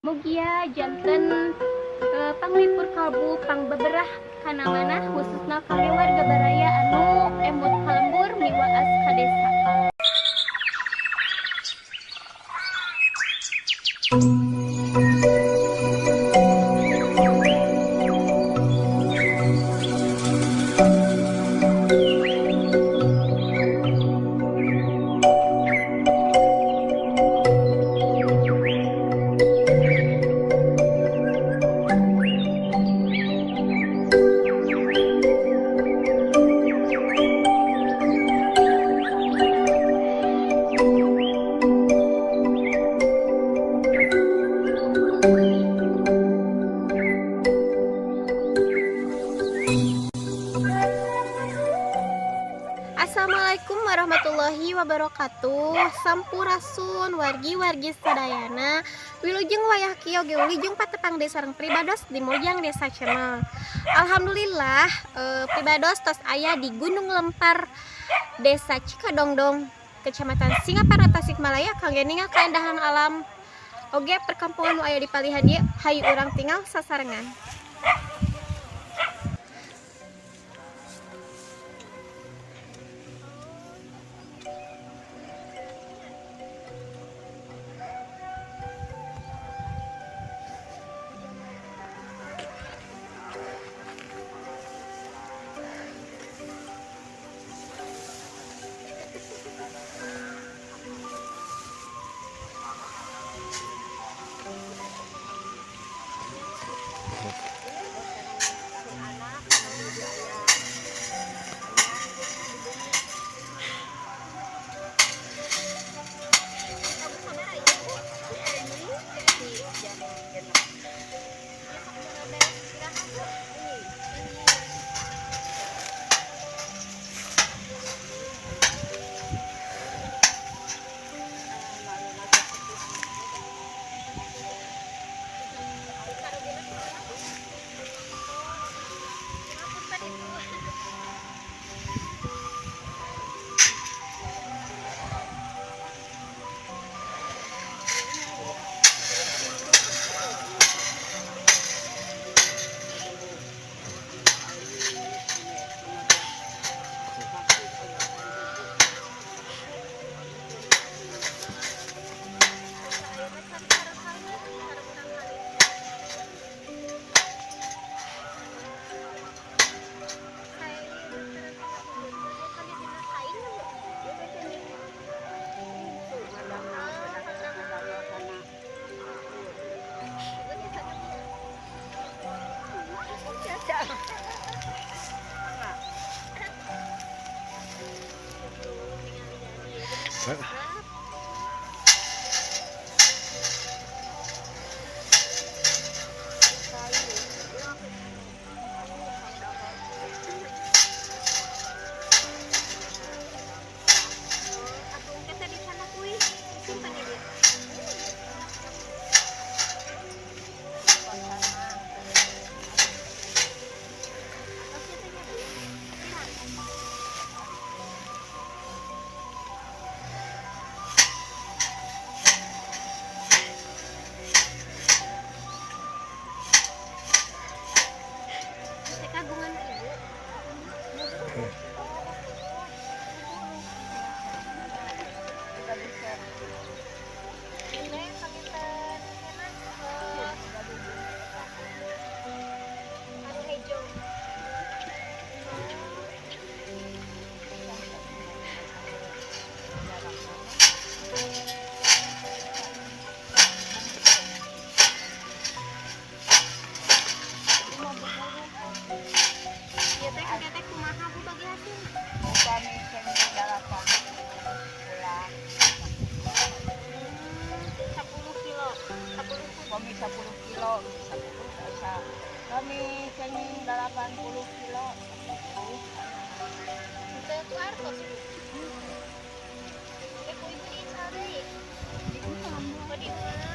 Mugia janten panglipur kalbu pang beberah kana manah khususna kangge warga baraya anu emut kalembur miwaas ka desa. Assalamualaikum warahmatullahi wabarakatuh. Sampurasun wargi-wargi sadayana. Wilujeng wayah kieu ge wilujeng patepang desa sareng pribados di Mojang Desa Channel. Alhamdulillah pribados tos aya di Gunung Lempar Desa Cikadongdong, Kecamatan Singaparna Tasikmalaya kangge ningal kaendahan alam oge perkampungan nu aya di palihan ieu hayu urang tinggal sasarengan. Kami 10 kilo, 10 bisa. Kami cenging 80 kilo. Itu artos. Ibu di sare. Di imam. Di mana?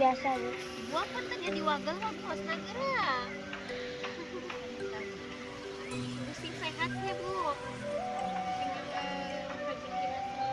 biasa Bu. Ibu apa tadi di wagel mah bos nagara. Pusing sehat ya bu. Tinggal rezeki nasi.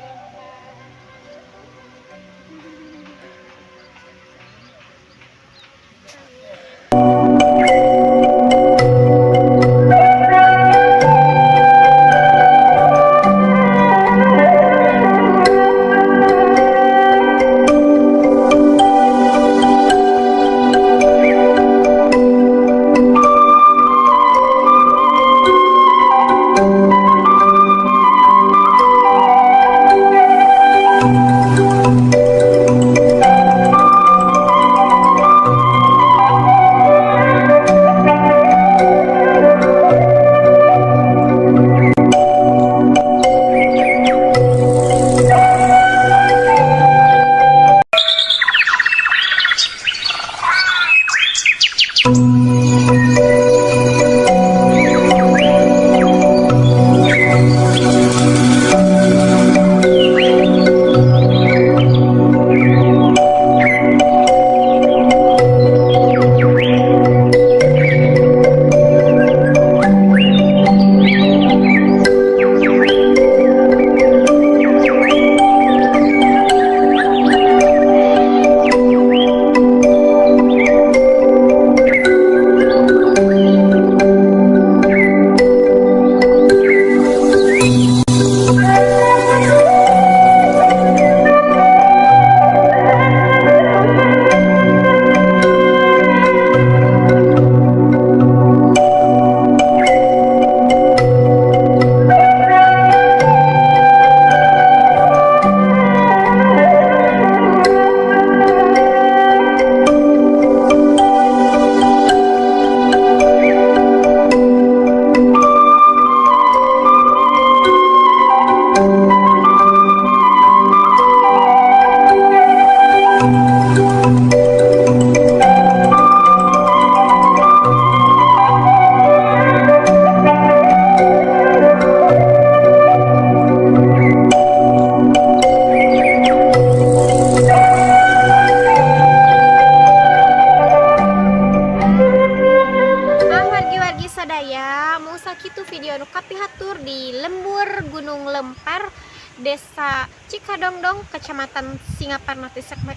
Sadaya mau sakitu video nu kapihatur di lembur Gunung Lempar Desa Cikadongdong Kecamatan Singaparna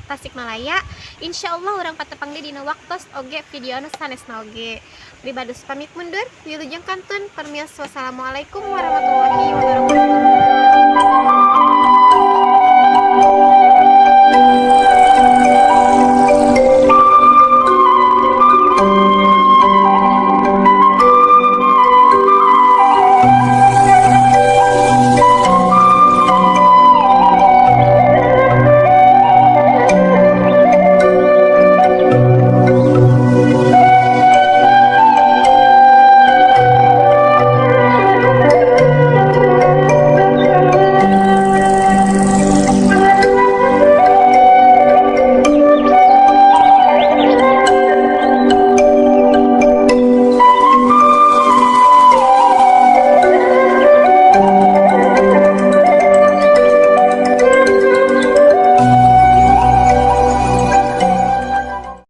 Tasikmalaya. Insyaallah urang patepang di dina waktos oge video nu sanesna oge. Pribadus pamit mundur wilujeng kantun permios. Wassalamualaikum warahmatullahi wabarakatuh.